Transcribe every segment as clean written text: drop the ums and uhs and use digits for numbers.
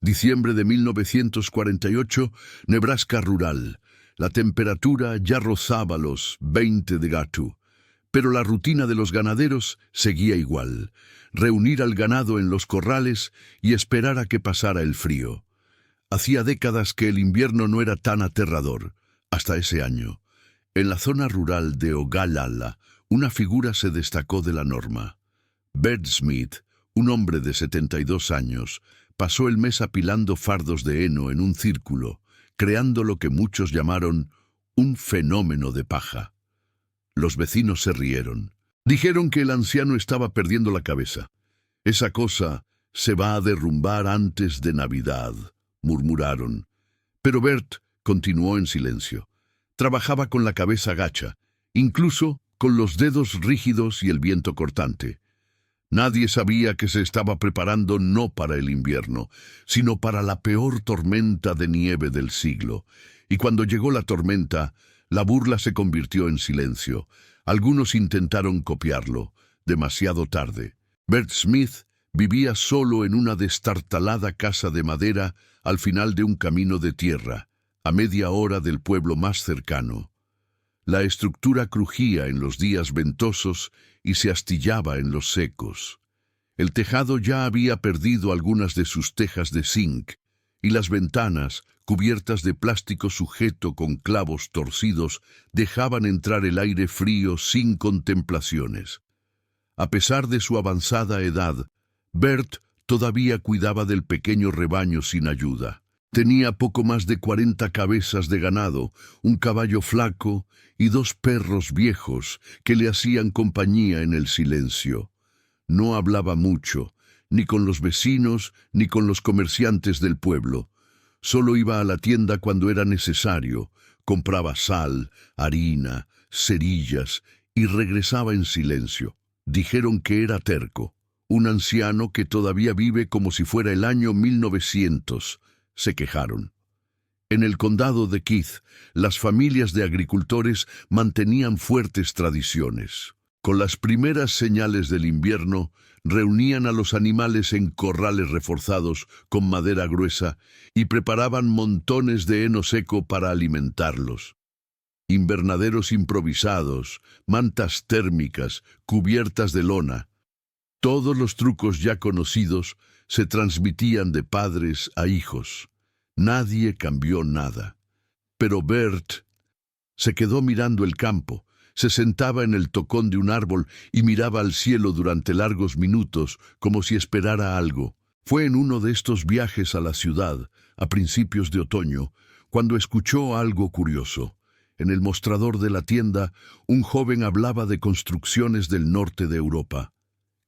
Diciembre de 1948, Nebraska rural. La temperatura ya rozaba los 20 de Gatu, pero la rutina de los ganaderos seguía igual: reunir al ganado en los corrales y esperar a que pasara el frío. Hacía décadas que el invierno no era tan aterrador, hasta ese año. En la zona rural de Ogallala, una figura se destacó de la norma. Bert Smith, un hombre de 72 años, pasó el mes apilando fardos de heno en un círculo, creando lo que muchos llamaron un fenómeno de paja. Los vecinos se rieron. Dijeron que el anciano estaba perdiendo la cabeza. «Esa cosa se va a derrumbar antes de Navidad», murmuraron. Pero Bert continuó en silencio. Trabajaba con la cabeza gacha, incluso con los dedos rígidos y el viento cortante. Nadie sabía que se estaba preparando no para el invierno, sino para la peor tormenta de nieve del siglo. Y cuando llegó la tormenta, la burla se convirtió en silencio. Algunos intentaron copiarlo, demasiado tarde. Bert Smith vivía solo en una destartalada casa de madera al final de un camino de tierra, a media hora del pueblo más cercano. La estructura crujía en los días ventosos y se astillaba en los secos. El tejado ya había perdido algunas de sus tejas de zinc, y las ventanas, cubiertas de plástico sujeto con clavos torcidos, dejaban entrar el aire frío sin contemplaciones. A pesar de su avanzada edad, Bert todavía cuidaba del pequeño rebaño sin ayuda. Tenía poco más de 40 cabezas de ganado, un caballo flaco y 2 perros viejos que le hacían compañía en el silencio. No hablaba mucho, ni con los vecinos ni con los comerciantes del pueblo. Solo iba a la tienda cuando era necesario, compraba sal, harina, cerillas y regresaba en silencio. Dijeron que era terco, un anciano que todavía vive como si fuera el año 1900. Se quejaron. En el condado de Keith, las familias de agricultores mantenían fuertes tradiciones. Con las primeras señales del invierno, reunían a los animales en corrales reforzados con madera gruesa y preparaban montones de heno seco para alimentarlos. Invernaderos improvisados, mantas térmicas, cubiertas de lona. Todos los trucos ya conocidos se transmitían de padres a hijos. Nadie cambió nada. Pero Bert se quedó mirando el campo. Se sentaba en el tocón de un árbol y miraba al cielo durante largos minutos, como si esperara algo. Fue en uno de estos viajes a la ciudad, a principios de otoño, cuando escuchó algo curioso. En el mostrador de la tienda, un joven hablaba de construcciones del norte de Europa.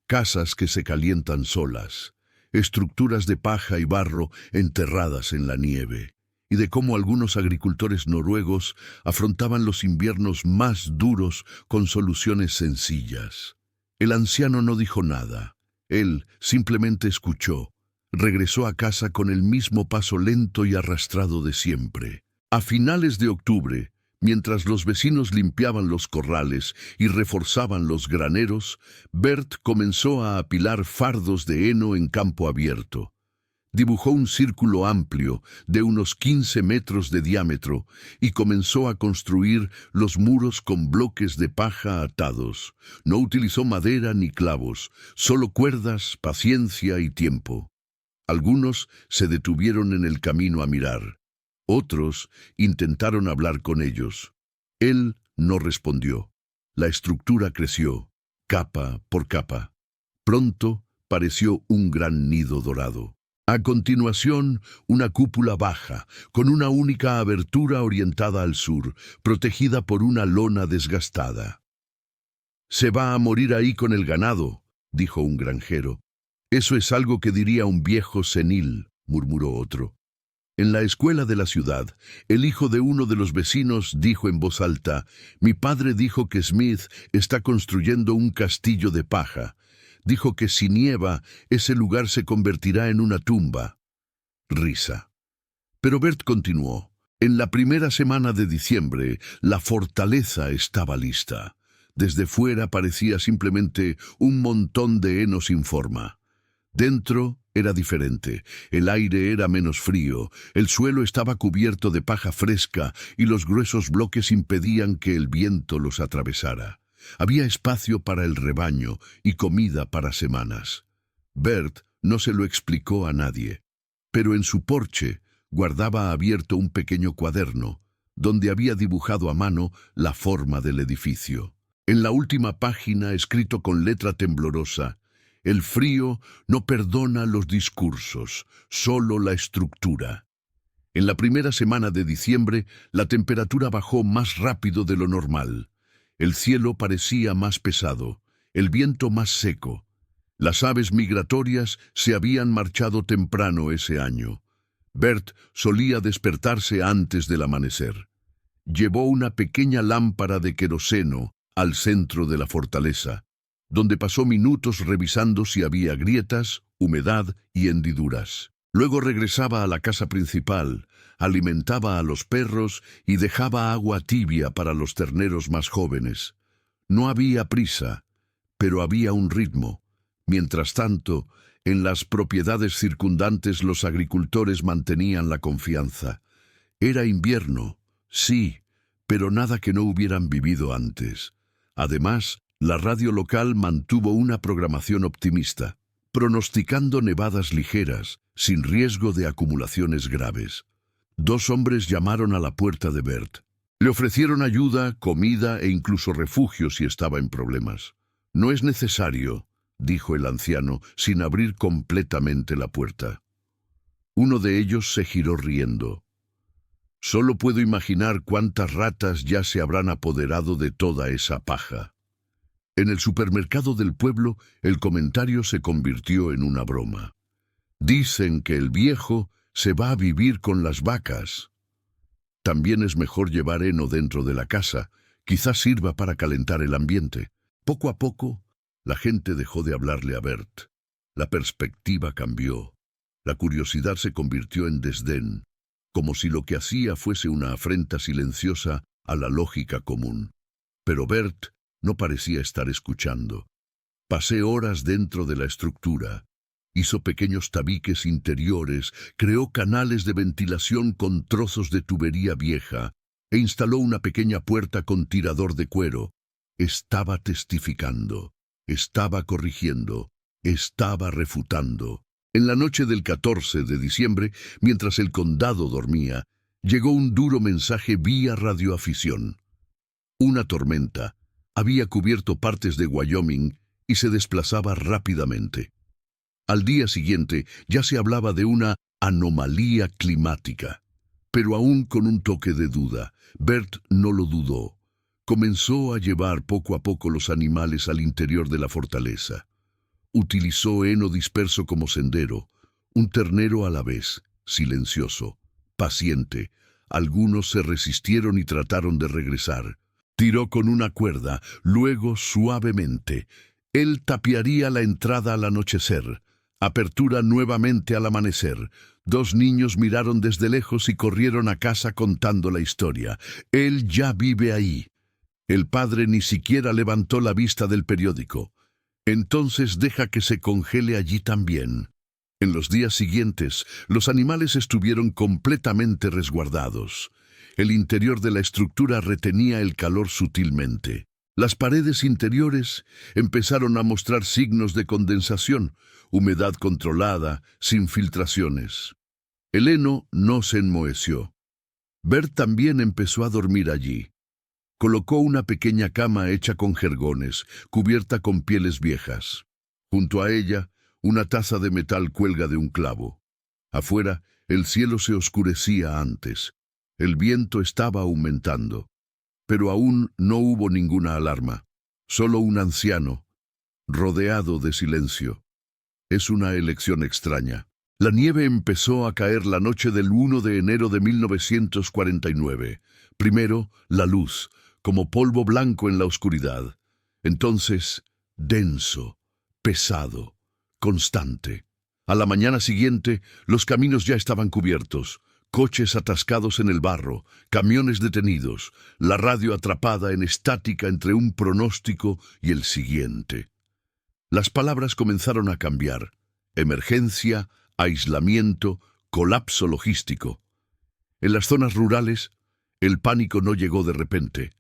Casas que se calientan solas, estructuras de paja y barro enterradas en la nieve, y de cómo algunos agricultores noruegos afrontaban los inviernos más duros con soluciones sencillas. El anciano no dijo nada. Él simplemente escuchó. Regresó a casa con el mismo paso lento y arrastrado de siempre. A finales de octubre, mientras los vecinos limpiaban los corrales y reforzaban los graneros, Bert comenzó a apilar fardos de heno en campo abierto. Dibujó un círculo amplio de unos 15 metros de diámetro y comenzó a construir los muros con bloques de paja atados. No utilizó madera ni clavos, solo cuerdas, paciencia y tiempo. Algunos se detuvieron en el camino a mirar. Otros intentaron hablar con ellos. Él no respondió. La estructura creció, capa por capa. Pronto pareció un gran nido dorado. A continuación, una cúpula baja, con una única abertura orientada al sur, protegida por una lona desgastada. «Se va a morir ahí con el ganado», dijo un granjero. «Eso es algo que diría un viejo senil», murmuró otro. En la escuela de la ciudad, el hijo de uno de los vecinos dijo en voz alta: «Mi padre dijo que Smith está construyendo un castillo de paja. Dijo que si nieva, ese lugar se convertirá en una tumba». Risa. Pero Bert continuó. En la primera semana de diciembre, la fortaleza estaba lista. Desde fuera parecía simplemente un montón de heno sin forma. Dentro era diferente. El aire era menos frío, el suelo estaba cubierto de paja fresca y los gruesos bloques impedían que el viento los atravesara. Había espacio para el rebaño y comida para semanas. Bert no se lo explicó a nadie, pero en su porche guardaba abierto un pequeño cuaderno, donde había dibujado a mano la forma del edificio. En la última página, escrito con letra temblorosa: el frío no perdona los discursos, solo la estructura. En la primera semana de diciembre, la temperatura bajó más rápido de lo normal. El cielo parecía más pesado, el viento más seco. Las aves migratorias se habían marchado temprano ese año. Bert solía despertarse antes del amanecer. Llevó una pequeña lámpara de queroseno al centro de la fortaleza, donde pasó minutos revisando si había grietas, humedad y hendiduras. Luego regresaba a la casa principal, alimentaba a los perros y dejaba agua tibia para los terneros más jóvenes. No había prisa, pero había un ritmo. Mientras tanto, en las propiedades circundantes los agricultores mantenían la confianza. Era invierno, sí, pero nada que no hubieran vivido antes. Además, la radio local mantuvo una programación optimista, pronosticando nevadas ligeras, sin riesgo de acumulaciones graves. 2 hombres llamaron a la puerta de Bert. Le ofrecieron ayuda, comida e incluso refugio si estaba en problemas. «No es necesario», dijo el anciano, sin abrir completamente la puerta. Uno de ellos se giró riendo. «Solo puedo imaginar cuántas ratas ya se habrán apoderado de toda esa paja». En el supermercado del pueblo, el comentario se convirtió en una broma. «Dicen que el viejo se va a vivir con las vacas». También es mejor llevar heno dentro de la casa, quizás sirva para calentar el ambiente. Poco a poco, la gente dejó de hablarle a Bert. La perspectiva cambió. La curiosidad se convirtió en desdén, como si lo que hacía fuese una afrenta silenciosa a la lógica común. Pero Bert no parecía estar escuchando. Pasé horas dentro de la estructura. Hizo pequeños tabiques interiores, creó canales de ventilación con trozos de tubería vieja e instaló una pequeña puerta con tirador de cuero. Estaba testificando, estaba corrigiendo, estaba refutando. En la noche del 14 de diciembre, mientras el condado dormía, llegó un duro mensaje vía radioafición. Una tormenta había cubierto partes de Wyoming y se desplazaba rápidamente. Al día siguiente ya se hablaba de una anomalía climática, pero aún con un toque de duda. Bert no lo dudó. Comenzó a llevar poco a poco los animales al interior de la fortaleza. Utilizó heno disperso como sendero, un ternero a la vez, silencioso, paciente. Algunos se resistieron y trataron de regresar. Tiró con una cuerda, luego suavemente. Él tapiaría la entrada al anochecer. Apertura nuevamente al amanecer. 2 niños miraron desde lejos y corrieron a casa contando la historia. Él ya vive ahí. El padre ni siquiera levantó la vista del periódico. Entonces deja que se congele allí también. En los días siguientes, los animales estuvieron completamente resguardados. El interior de la estructura retenía el calor sutilmente. Las paredes interiores empezaron a mostrar signos de condensación, humedad controlada, sin filtraciones. El heno no se enmoheció. Bert también empezó a dormir allí. Colocó una pequeña cama hecha con jergones, cubierta con pieles viejas. Junto a ella, una taza de metal cuelga de un clavo. Afuera, el cielo se oscurecía antes. El viento estaba aumentando. Pero aún no hubo ninguna alarma. Solo un anciano, rodeado de silencio. Es una elección extraña. La nieve empezó a caer la noche del 1 de enero de 1949. Primero, la luz, como polvo blanco en la oscuridad. Entonces, denso, pesado, constante. A la mañana siguiente, los caminos ya estaban cubiertos. Coches atascados en el barro, camiones detenidos, la radio atrapada en estática entre un pronóstico y el siguiente. Las palabras comenzaron a cambiar. Emergencia, aislamiento, colapso logístico. En las zonas rurales, el pánico no llegó de repente.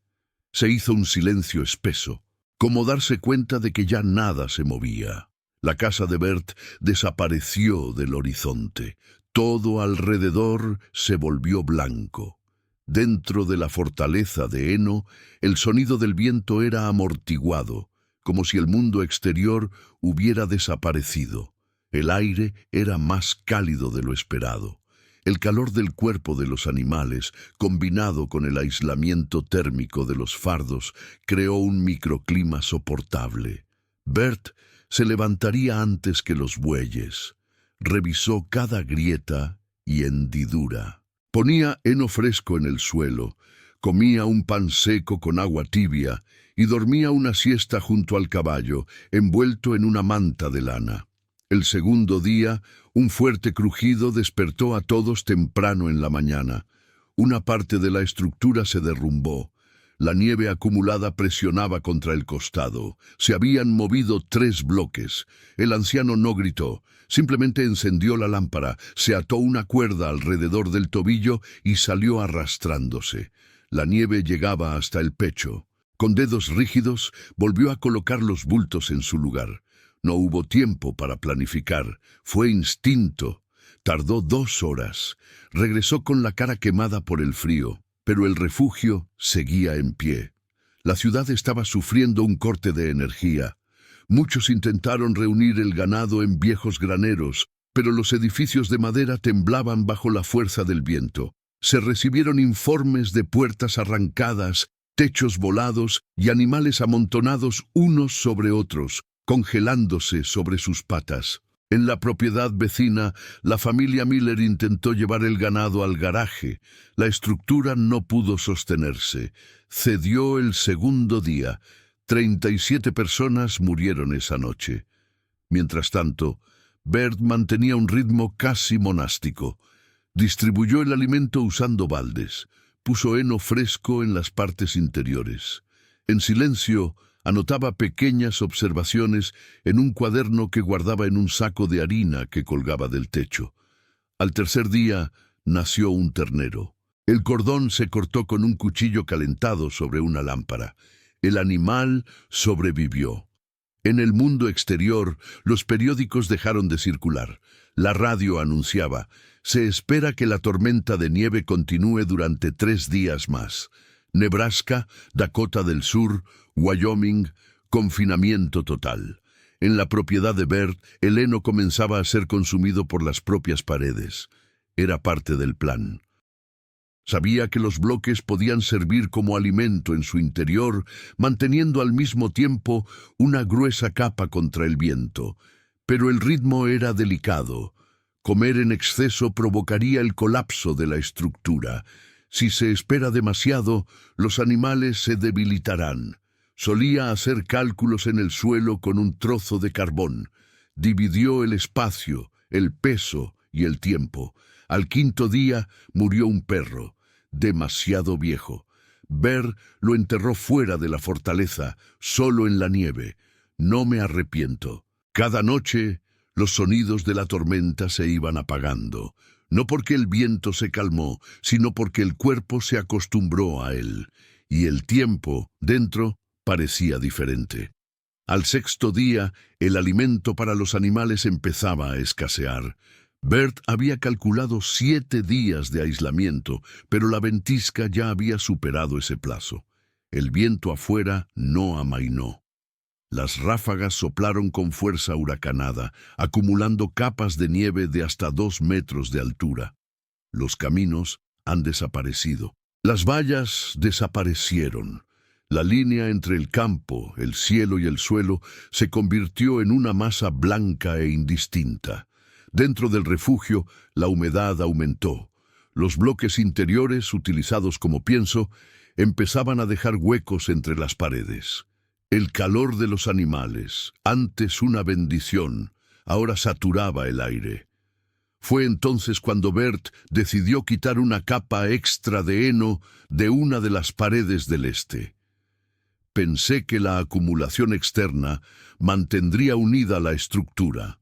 Se hizo un silencio espeso, como darse cuenta de que ya nada se movía. La casa de Bert desapareció del horizonte. Todo alrededor se volvió blanco. Dentro de la fortaleza de Eno, el sonido del viento era amortiguado, como si el mundo exterior hubiera desaparecido. El aire era más cálido de lo esperado. El calor del cuerpo de los animales, combinado con el aislamiento térmico de los fardos, creó un microclima soportable. Bert se levantaría antes que los bueyes. Revisó cada grieta y hendidura. Ponía heno fresco en el suelo, comía un pan seco con agua tibia y dormía una siesta junto al caballo, envuelto en una manta de lana. El segundo día, un fuerte crujido despertó a todos temprano en la mañana. Una parte de la estructura se derrumbó. La nieve acumulada presionaba contra el costado. Se habían movido 3 bloques. El anciano no gritó, simplemente encendió la lámpara, se ató una cuerda alrededor del tobillo y salió arrastrándose. La nieve llegaba hasta el pecho. Con dedos rígidos, volvió a colocar los bultos en su lugar. No hubo tiempo para planificar, fue instinto. Tardó 2 horas. Regresó con la cara quemada por el frío, pero el refugio seguía en pie. La ciudad estaba sufriendo un corte de energía. Muchos intentaron reunir el ganado en viejos graneros, pero los edificios de madera temblaban bajo la fuerza del viento. Se recibieron informes de puertas arrancadas, techos volados y animales amontonados unos sobre otros, congelándose sobre sus patas. En la propiedad vecina, la familia Miller intentó llevar el ganado al garaje. La estructura no pudo sostenerse. Cedió el segundo día. 37 personas murieron esa noche. Mientras tanto, Bert mantenía un ritmo casi monástico. Distribuyó el alimento usando baldes. Puso heno fresco en las partes interiores. En silencio, anotaba pequeñas observaciones en un cuaderno que guardaba en un saco de harina que colgaba del techo. Al tercer día, nació un ternero. El cordón se cortó con un cuchillo calentado sobre una lámpara. El animal sobrevivió. En el mundo exterior, los periódicos dejaron de circular. La radio anunciaba: se espera que la tormenta de nieve continúe durante 3 días más. Nebraska, Dakota del Sur, Wyoming, confinamiento total. En la propiedad de Bert, el heno comenzaba a ser consumido por las propias paredes. Era parte del plan. Sabía que los bloques podían servir como alimento en su interior, manteniendo al mismo tiempo una gruesa capa contra el viento. Pero el ritmo era delicado. Comer en exceso provocaría el colapso de la estructura. Si se espera demasiado, los animales se debilitarán. Solía hacer cálculos en el suelo con un trozo de carbón. Dividió el espacio, el peso y el tiempo. Al 5.º día murió un perro, demasiado viejo. Bert lo enterró fuera de la fortaleza, solo en la nieve. No me arrepiento. Cada noche, los sonidos de la tormenta se iban apagando. No porque el viento se calmó, sino porque el cuerpo se acostumbró a él. Y el tiempo, dentro, parecía diferente. Al 6.º día, el alimento para los animales empezaba a escasear. Bert había calculado 7 días de aislamiento, pero la ventisca ya había superado ese plazo. El viento afuera no amainó. Las ráfagas soplaron con fuerza huracanada, acumulando capas de nieve de hasta 2 metros de altura. Los caminos han desaparecido. Las vallas desaparecieron. La línea entre el campo, el cielo y el suelo se convirtió en una masa blanca e indistinta. Dentro del refugio, la humedad aumentó. Los bloques interiores, utilizados como pienso, empezaban a dejar huecos entre las paredes. El calor de los animales, antes una bendición, ahora saturaba el aire. Fue entonces cuando Bert decidió quitar una capa extra de heno de una de las paredes del este. Pensé que la acumulación externa mantendría unida la estructura.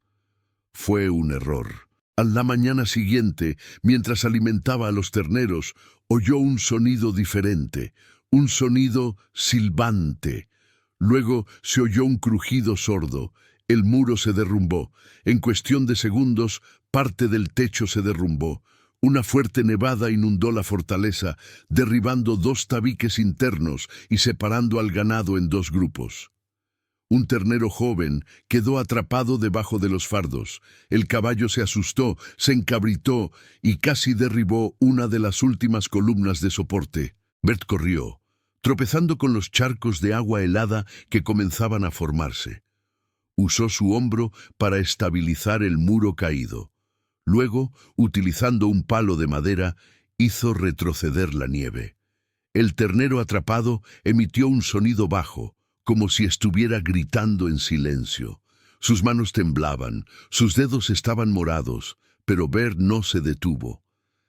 Fue un error. A la mañana siguiente, mientras alimentaba a los terneros, oyó un sonido diferente, un sonido silbante. Luego se oyó un crujido sordo. El muro se derrumbó. En cuestión de segundos, parte del techo se derrumbó. Una fuerte nevada inundó la fortaleza, derribando 2 tabiques internos y separando al ganado en 2 grupos. Un ternero joven quedó atrapado debajo de los fardos. El caballo se asustó, se encabritó y casi derribó una de las últimas columnas de soporte. Bert corrió, tropezando con los charcos de agua helada que comenzaban a formarse. Usó su hombro para estabilizar el muro caído. Luego, utilizando un palo de madera, hizo retroceder la nieve. El ternero atrapado emitió un sonido bajo, como si estuviera gritando en silencio. Sus manos temblaban, sus dedos estaban morados, pero Bert no se detuvo.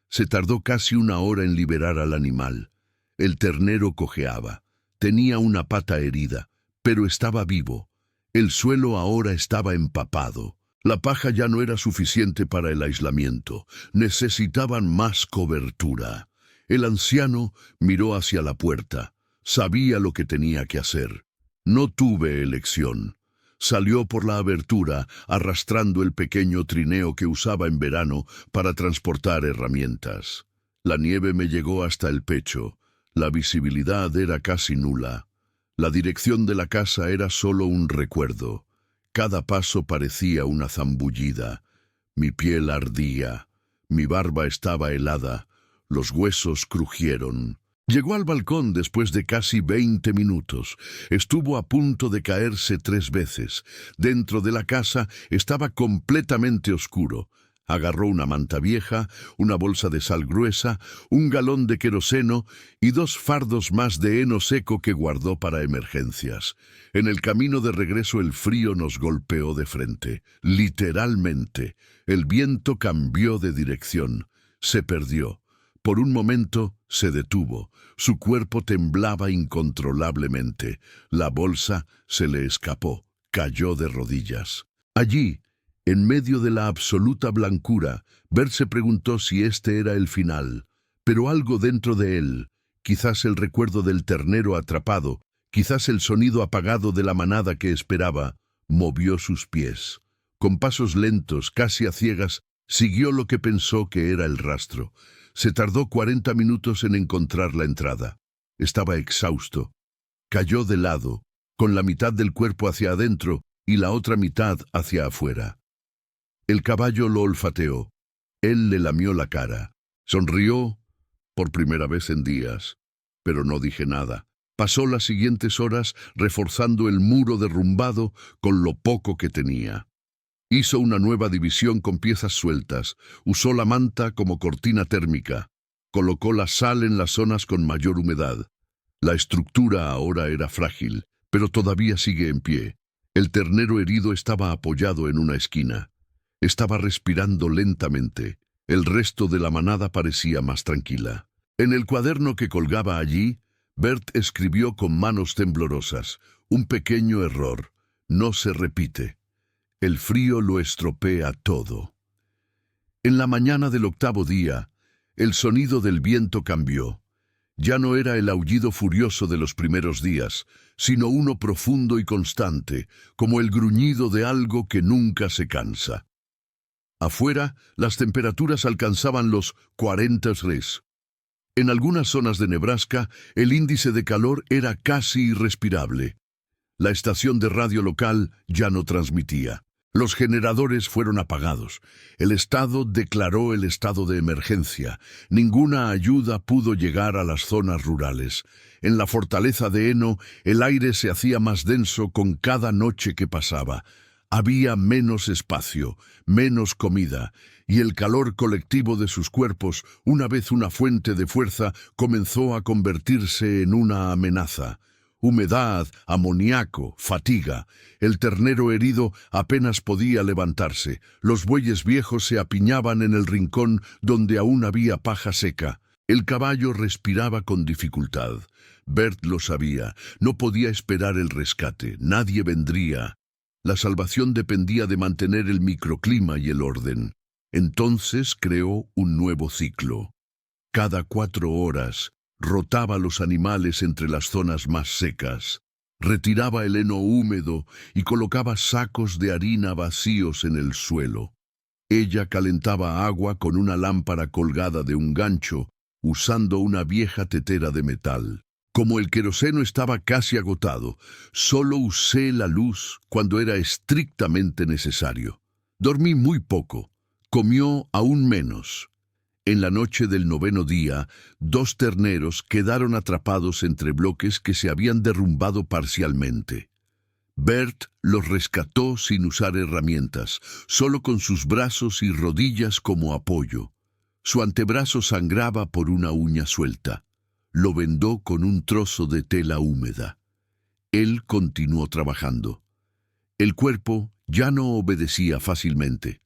Se tardó casi 1 hora en liberar al animal. El ternero cojeaba. Tenía una pata herida, pero estaba vivo. El suelo ahora estaba empapado. La paja ya no era suficiente para el aislamiento. Necesitaban más cobertura. El anciano miró hacia la puerta. Sabía lo que tenía que hacer. No tuve elección. Salió por la abertura, arrastrando el pequeño trineo que usaba en verano para transportar herramientas. La nieve me llegó hasta el pecho. La visibilidad era casi nula. La dirección de la casa era solo un recuerdo. Cada paso parecía una zambullida. Mi piel ardía. Mi barba estaba helada. Los huesos crujieron. Llegó al balcón después de casi 20 minutos. Estuvo a punto de caerse 3 veces. Dentro de la casa estaba completamente oscuro. Agarró una manta vieja, una bolsa de sal gruesa, un galón de queroseno y 2 fardos más de heno seco que guardó para emergencias. En el camino de regreso el frío nos golpeó de frente. Literalmente, el viento cambió de dirección. Se perdió. Por un momento se detuvo. Su cuerpo temblaba incontrolablemente. La bolsa se le escapó. Cayó de rodillas. Allí, en medio de la absoluta blancura, Bert se preguntó si este era el final. Pero algo dentro de él, quizás el recuerdo del ternero atrapado, quizás el sonido apagado de la manada que esperaba, movió sus pies. Con pasos lentos, casi a ciegas, siguió lo que pensó que era el rastro. Se tardó 40 minutos en encontrar la entrada. Estaba exhausto. Cayó de lado, con la mitad del cuerpo hacia adentro y la otra mitad hacia afuera. El caballo lo olfateó. Él le lamió la cara. Sonrió por primera vez en días, pero no dije nada. Pasó las siguientes horas reforzando el muro derrumbado con lo poco que tenía. Hizo una nueva división con piezas sueltas, usó la manta como cortina térmica, colocó la sal en las zonas con mayor humedad. La estructura ahora era frágil, pero todavía sigue en pie. El ternero herido estaba apoyado en una esquina. Estaba respirando lentamente. El resto de la manada parecía más tranquila. En el cuaderno que colgaba allí, Bert escribió con manos temblorosas: un pequeño error. No se repite. El frío lo estropea todo. En la mañana del 8º día, el sonido del viento cambió. Ya no era el aullido furioso de los primeros días, sino uno profundo y constante, como el gruñido de algo que nunca se cansa. Afuera, las temperaturas alcanzaban los 40 grados. En algunas zonas de Nebraska, el índice de calor era casi irrespirable. La estación de radio local ya no transmitía. Los generadores fueron apagados. El Estado declaró el estado de emergencia. Ninguna ayuda pudo llegar a las zonas rurales. En la fortaleza de Eno, el aire se hacía más denso con cada noche que pasaba. Había menos espacio, menos comida, y el calor colectivo de sus cuerpos, una vez una fuente de fuerza, comenzó a convertirse en una amenaza. Humedad, amoníaco, fatiga. El ternero herido apenas podía levantarse. Los bueyes viejos se apiñaban en el rincón donde aún había paja seca. El caballo respiraba con dificultad. Bert lo sabía. No podía esperar el rescate. Nadie vendría. La salvación dependía de mantener el microclima y el orden. Entonces creó un nuevo ciclo. Cada 4 horas, rotaba los animales entre las zonas más secas, retiraba el heno húmedo y colocaba sacos de harina vacíos en el suelo. Ella calentaba agua con una lámpara colgada de un gancho, usando una vieja tetera de metal. Como el queroseno estaba casi agotado, solo usé la luz cuando era estrictamente necesario. Dormí muy poco, comió aún menos. En la noche del 9º día, 2 terneros quedaron atrapados entre bloques que se habían derrumbado parcialmente. Bert los rescató sin usar herramientas, solo con sus brazos y rodillas como apoyo. Su antebrazo sangraba por una uña suelta. Lo vendó con un trozo de tela húmeda. Él continuó trabajando. El cuerpo ya no obedecía fácilmente,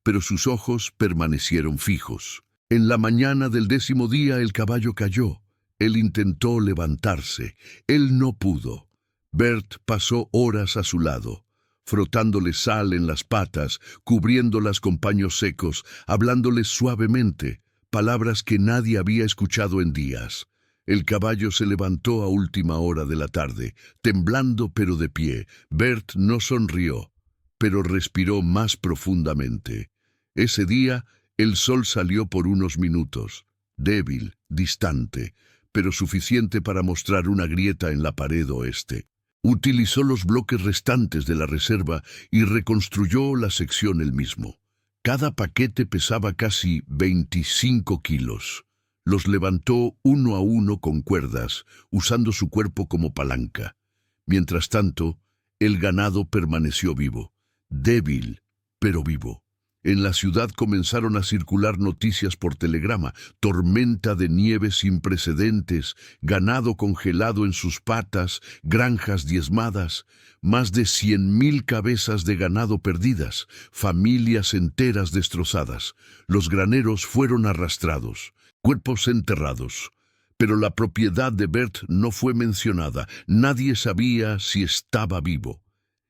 pero sus ojos permanecieron fijos. En la mañana del 10º día el caballo cayó. Él intentó levantarse. Él no pudo. Bert pasó horas a su lado, frotándole sal en las patas, cubriéndolas con paños secos, hablándole suavemente, palabras que nadie había escuchado en días. El caballo se levantó a última hora de la tarde, temblando pero de pie. Bert no sonrió, pero respiró más profundamente. Ese día, el sol salió por unos minutos, débil, distante, pero suficiente para mostrar una grieta en la pared oeste. Utilizó los bloques restantes de la reserva y reconstruyó la sección él mismo. Cada paquete pesaba casi 25 kilos. Los levantó uno a uno con cuerdas, usando su cuerpo como palanca. Mientras tanto, el ganado permaneció vivo, débil, pero vivo. En la ciudad comenzaron a circular noticias por telegrama: tormenta de nieve sin precedentes, ganado congelado en sus patas, granjas diezmadas, más de 100.000 cabezas de ganado perdidas, familias enteras destrozadas. Los graneros fueron arrastrados, cuerpos enterrados. Pero la propiedad de Bert no fue mencionada. Nadie sabía si estaba vivo.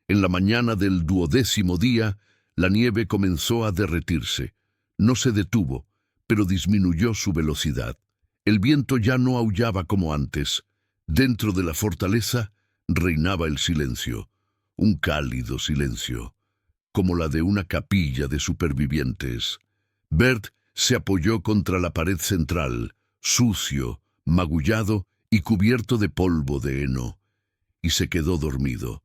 En la mañana del 12º día, la nieve comenzó a derretirse. No se detuvo, pero disminuyó su velocidad. El viento ya no aullaba como antes. Dentro de la fortaleza reinaba el silencio, un cálido silencio, como la de una capilla de supervivientes. Bert se apoyó contra la pared central, sucio, magullado y cubierto de polvo de heno, y se quedó dormido.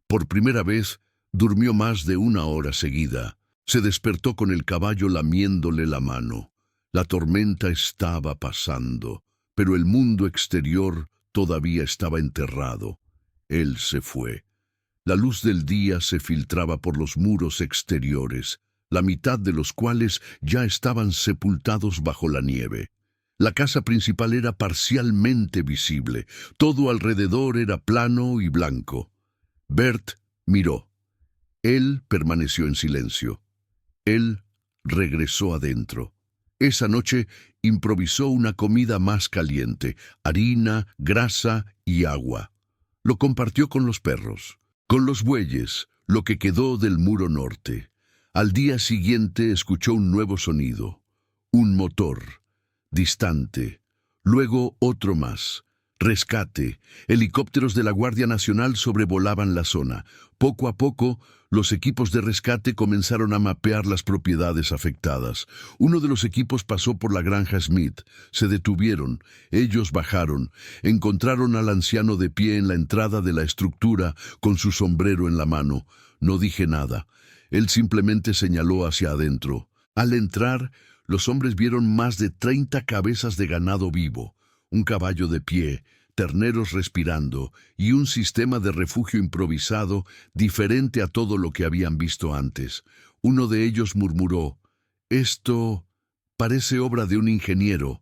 Por primera vez, durmió más de 1 hora seguida. Se despertó con el caballo lamiéndole la mano. La tormenta estaba pasando, pero el mundo exterior todavía estaba enterrado. Él se fue. La luz del día se filtraba por los muros exteriores, la mitad de los cuales ya estaban sepultados bajo la nieve. La casa principal era parcialmente visible. Todo alrededor era plano y blanco. Bert miró. Él permaneció en silencio. Él regresó adentro. Esa noche improvisó una comida más caliente: harina, grasa y agua. Lo compartió con los perros, con los bueyes, lo que quedó del muro norte. Al día siguiente escuchó un nuevo sonido, un motor, distante, luego otro más. Rescate. Helicópteros de la Guardia Nacional sobrevolaban la zona. Poco a poco, los equipos de rescate comenzaron a mapear las propiedades afectadas. Uno de los equipos pasó por la granja Smith. Se detuvieron. Ellos bajaron. Encontraron al anciano de pie en la entrada de la estructura, con su sombrero en la mano. No dije nada. Él simplemente señaló hacia adentro. Al entrar, los hombres vieron más de 30 cabezas de ganado vivo, un caballo de pie, terneros respirando y un sistema de refugio improvisado diferente a todo lo que habían visto antes. Uno de ellos murmuró: «Esto parece obra de un ingeniero».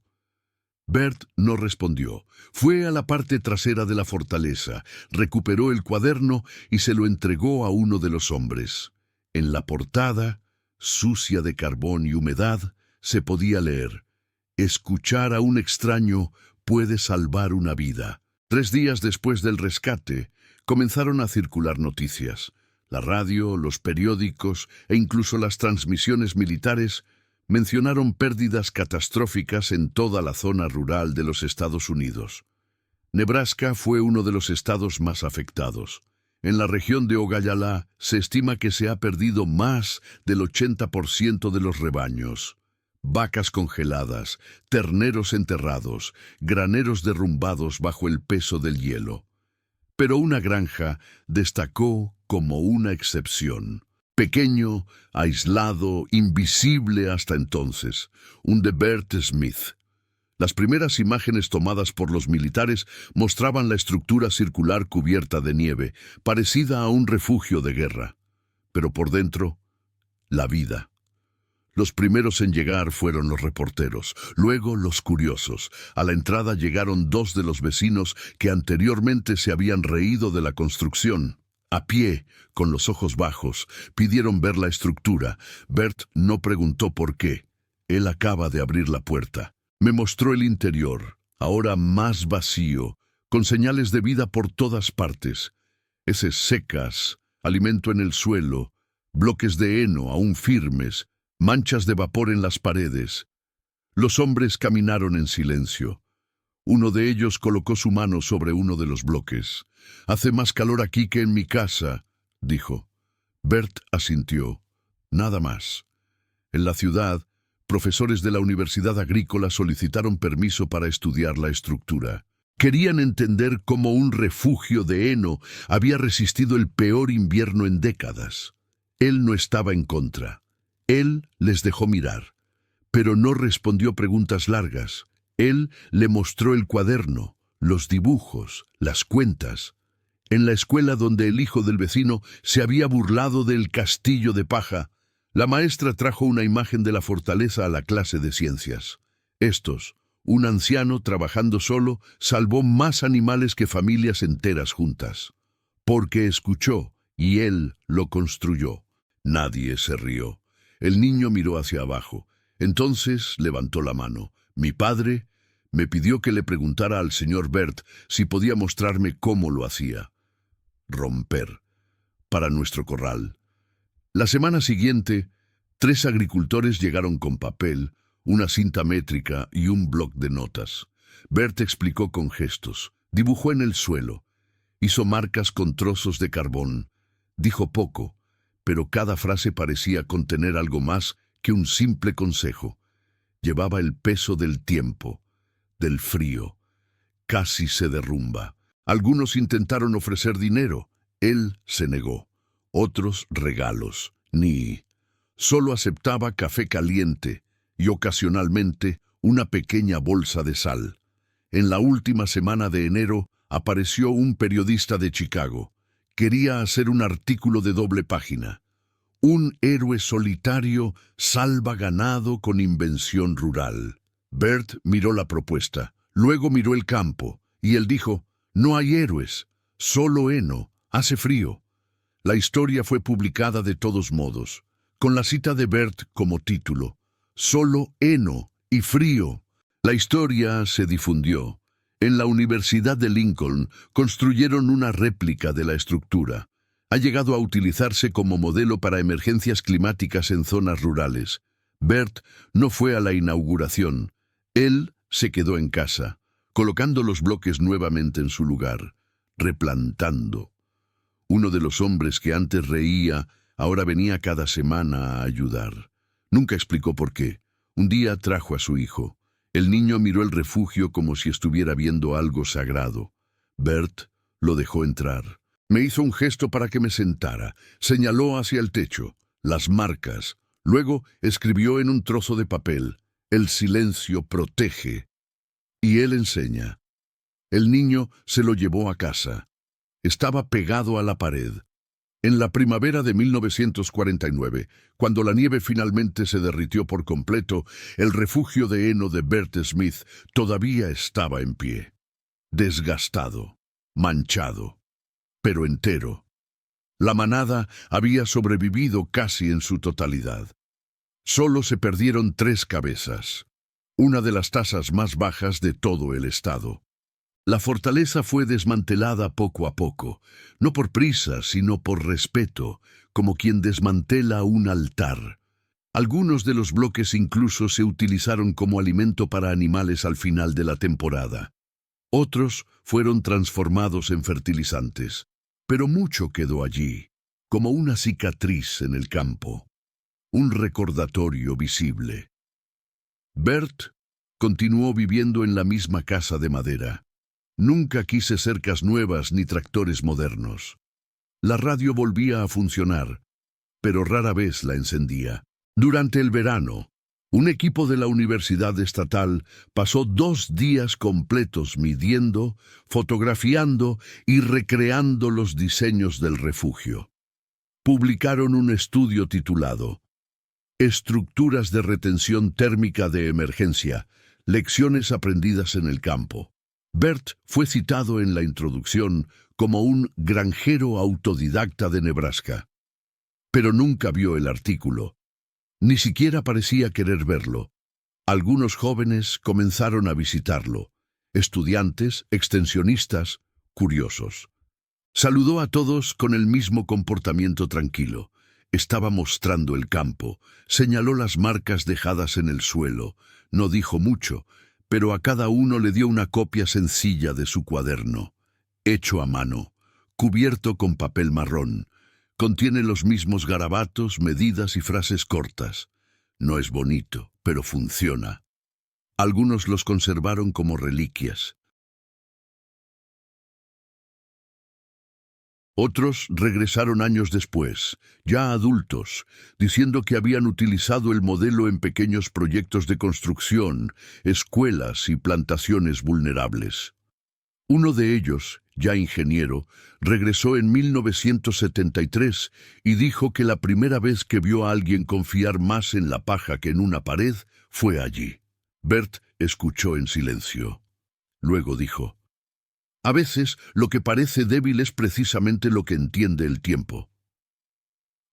Bert no respondió. Fue a la parte trasera de la fortaleza, recuperó el cuaderno y se lo entregó a uno de los hombres. En la portada, sucia de carbón y humedad, se podía leer: «Escuchar a un extraño puede salvar una vida». 3 días después del rescate, comenzaron a circular noticias. La radio, los periódicos e incluso las transmisiones militares mencionaron pérdidas catastróficas en toda la zona rural de los Estados Unidos. Nebraska fue uno de los estados más afectados. En la región de Ogallala se estima que se ha perdido más del 80% de los rebaños. Vacas congeladas, terneros enterrados, graneros derrumbados bajo el peso del hielo. Pero una granja destacó como una excepción. Pequeño, aislado, invisible hasta entonces, un de Bert Smith. Las primeras imágenes tomadas por los militares mostraban la estructura circular cubierta de nieve, parecida a un refugio de guerra. Pero por dentro, la vida. Los primeros en llegar fueron los reporteros, luego los curiosos. A la entrada llegaron dos de los vecinos que anteriormente se habían reído de la construcción. A pie, con los ojos bajos, pidieron ver la estructura. Bert no preguntó por qué. Él acaba de abrir la puerta. Me mostró el interior, ahora más vacío, con señales de vida por todas partes. Heces secas, alimento en el suelo, bloques de heno aún firmes, manchas de vapor en las paredes. Los hombres caminaron en silencio. Uno de ellos colocó su mano sobre uno de los bloques. «Hace más calor aquí que en mi casa», dijo. Bert asintió. Nada más. En la ciudad, profesores de la Universidad Agrícola solicitaron permiso para estudiar la estructura. Querían entender cómo un refugio de heno había resistido el peor invierno en décadas. Él no estaba en contra. Él les dejó mirar, pero no respondió preguntas largas. Él le mostró el cuaderno, los dibujos, las cuentas. En la escuela donde el hijo del vecino se había burlado del castillo de paja, la maestra trajo una imagen de la fortaleza a la clase de ciencias. Un anciano trabajando solo, salvó más animales que familias enteras juntas. Porque escuchó, y él lo construyó. Nadie se rió. El niño miró hacia abajo. Entonces levantó la mano. Mi padre me pidió que le preguntara al señor Bert si podía mostrarme cómo lo hacía. Romper. Para nuestro corral. La semana siguiente, 3 agricultores llegaron con papel, una cinta métrica y un bloc de notas. Bert explicó con gestos, dibujó en el suelo, hizo marcas con trozos de carbón. Dijo poco, pero cada frase parecía contener algo más que un simple consejo. Llevaba el peso del tiempo, del frío. Casi se derrumba. Algunos intentaron ofrecer dinero. Él se negó. Otros regalos. Solo aceptaba café caliente y ocasionalmente una pequeña bolsa de sal. En la última semana de enero apareció un periodista de Chicago. Quería hacer un artículo de doble página. Un héroe solitario salva ganado con invención rural. Bert miró la propuesta, luego miró el campo, y él dijo, no hay héroes, solo heno, hace frío. La historia fue publicada de todos modos, con la cita de Bert como título, solo heno y frío. La historia se difundió. En la Universidad de Lincoln construyeron una réplica de la estructura. Ha llegado a utilizarse como modelo para emergencias climáticas en zonas rurales. Bert no fue a la inauguración. Él se quedó en casa, colocando los bloques nuevamente en su lugar, replantando. Uno de los hombres que antes reía, ahora venía cada semana a ayudar. Nunca explicó por qué. Un día trajo a su hijo. El niño miró el refugio como si estuviera viendo algo sagrado. Bert lo dejó entrar. Me hizo un gesto para que me sentara. Señaló hacia el techo, las marcas. Luego escribió en un trozo de papel, el silencio protege. Y él enseña. El niño se lo llevó a casa. Estaba pegado a la pared. En la primavera de 1949, cuando la nieve finalmente se derritió por completo, el refugio de heno de Bert Smith todavía estaba en pie. Desgastado, manchado, pero entero. La manada había sobrevivido casi en su totalidad. Solo se perdieron 3 cabezas, una de las tasas más bajas de todo el estado. La fortaleza fue desmantelada poco a poco, no por prisa, sino por respeto, como quien desmantela un altar. Algunos de los bloques incluso se utilizaron como alimento para animales al final de la temporada. Otros fueron transformados en fertilizantes, pero mucho quedó allí, como una cicatriz en el campo, un recordatorio visible. Bert continuó viviendo en la misma casa de madera. Nunca quise cercas nuevas ni tractores modernos. La radio volvía a funcionar, pero rara vez la encendía. Durante el verano, un equipo de la Universidad Estatal pasó 2 días completos midiendo, fotografiando y recreando los diseños del refugio. Publicaron un estudio titulado Estructuras de retención térmica de emergencia, lecciones aprendidas en el campo. Bert fue citado en la introducción como un granjero autodidacta de Nebraska, pero nunca vio el artículo. Ni siquiera parecía querer verlo. Algunos jóvenes comenzaron a visitarlo, estudiantes, extensionistas, curiosos. Saludó a todos con el mismo comportamiento tranquilo. Estaba mostrando el campo, señaló las marcas dejadas en el suelo, no dijo mucho, pero a cada uno le dio una copia sencilla de su cuaderno, hecho a mano, cubierto con papel marrón. Contiene los mismos garabatos, medidas y frases cortas. No es bonito, pero funciona. Algunos los conservaron como reliquias. Otros regresaron años después, ya adultos, diciendo que habían utilizado el modelo en pequeños proyectos de construcción, escuelas y plantaciones vulnerables. Uno de ellos, ya ingeniero, regresó en 1973 y dijo que la primera vez que vio a alguien confiar más en la paja que en una pared fue allí. Bert escuchó en silencio. Luego dijo, «A veces lo que parece débil es precisamente lo que entiende el tiempo».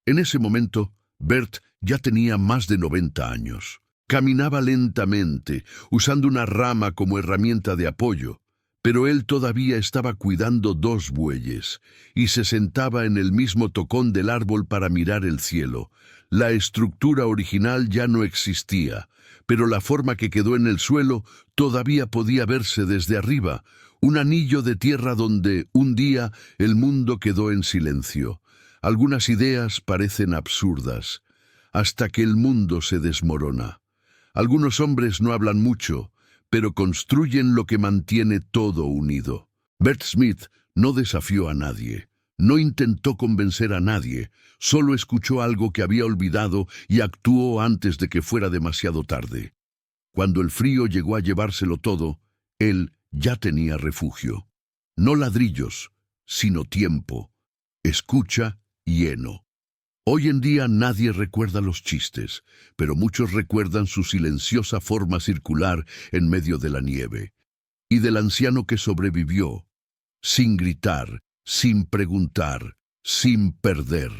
En ese momento, Bert ya tenía más de 90 años. Caminaba lentamente, usando una rama como herramienta de apoyo. Pero él todavía estaba cuidando 2 bueyes, y se sentaba en el mismo tocón del árbol para mirar el cielo. La estructura original ya no existía, pero la forma que quedó en el suelo todavía podía verse desde arriba, un anillo de tierra donde, un día, el mundo quedó en silencio. Algunas ideas parecen absurdas, hasta que el mundo se desmorona. Algunos hombres no hablan mucho, pero construyen lo que mantiene todo unido. Bert Smith no desafió a nadie, no intentó convencer a nadie, solo escuchó algo que había olvidado y actuó antes de que fuera demasiado tarde. Cuando el frío llegó a llevárselo todo, él ya tenía refugio. No ladrillos, sino tiempo, escucha y heno. Hoy en día nadie recuerda los chistes, pero muchos recuerdan su silenciosa forma circular en medio de la nieve, y del anciano que sobrevivió, sin gritar, sin preguntar, sin perder.